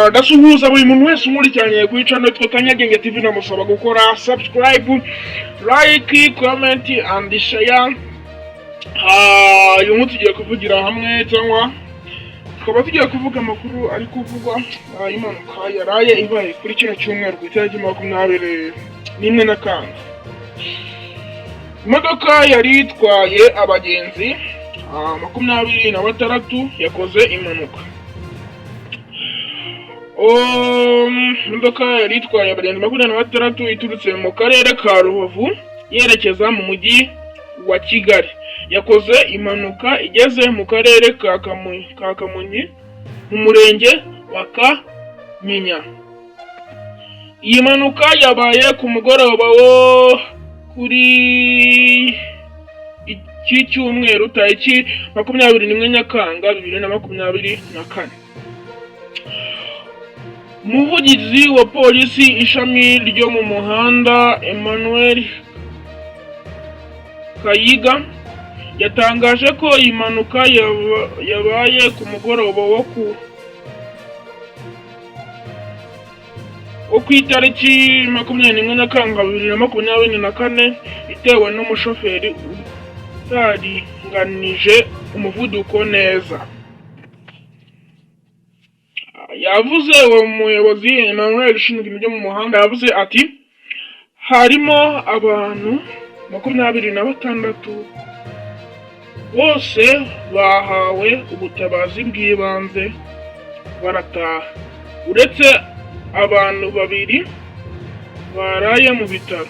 Ndasuhuza buri muntu wese umuricyanye kuri channel yitwa Kanyaryenge TV, namusaba gukora subscribe, like, comment and share. Uyu munsi tugiye kuvugira hamwe cyangwa tukaba tugiye kuvuga amakuru ari kuvugwa impanuka yaraye ibaye kuri kino cyumweru ku itariki 21 Nyakanga. Imodoka yari itwaye abagenzi 26 yakoze impanuka. Imodoka yari itwaye abagenzi 26 iturutse mu karere ka Rubavu yerekeza mu mujyi wa Kigali. Yakoze impanuka igeze mu karere ka Kamonyi mu murenge wa Kanyinya. Iyi mpanuka yabaye ku mugoroba wo kuri iki cyumweru tariki 21 Nyakanga 2024. Umuvugizi wa polisi ishami ryo mu muhanda Emmanuel Kayiga yatangaje ko impanuka yabaye ku mugoroba wo ku itariki 21 Nyakanga 2024 itewe n'umushoferi utaringanije umuvuduko neza. Yavuze uwo muyobozi Emmanuel ushinzwe ibyo mu muhanda yavuze ati harimo abantu 26 bose bahawe ubutabazi bw'ibanze barataha, uretse abantu 2 baraye mu bitaro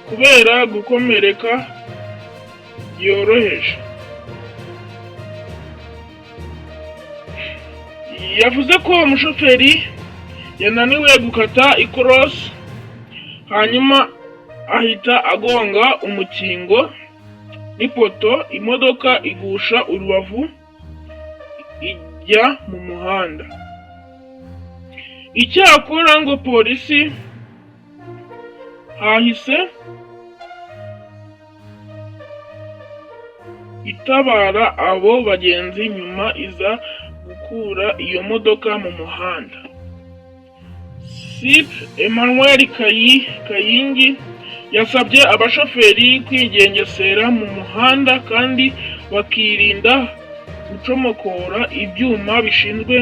kubera gukomereka yoroheje. Yavuze ko umushoferi yananiwe gukata ikorosi hanyuma ahita agonga umukingo n'ipoto, imodoka igusha urubavu ijya mu muhanda. Icyakora ngo polisi hahise itabara abo bagenzi nyuma iza gukura iyo modoka mu muhanda. Sip Emmanuel Kayingi yasabye abashoferi kwigengesera mu muhanda kandi bakirinda gucomokora ibyuma bishinzwe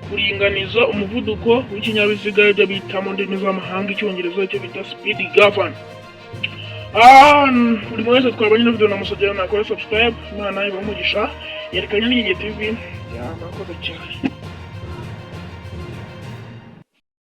kuringaniza umuvuduko w'ikinyabiziga ibyo bita mu ndimi z'amahanga icyongereza cyo bita speed govern. Buri wese twabanye no video namusogera nakora subscribe. Imana ibamugisha. Yerekanye n'Kanyaryenge TV. Murakoze cyane.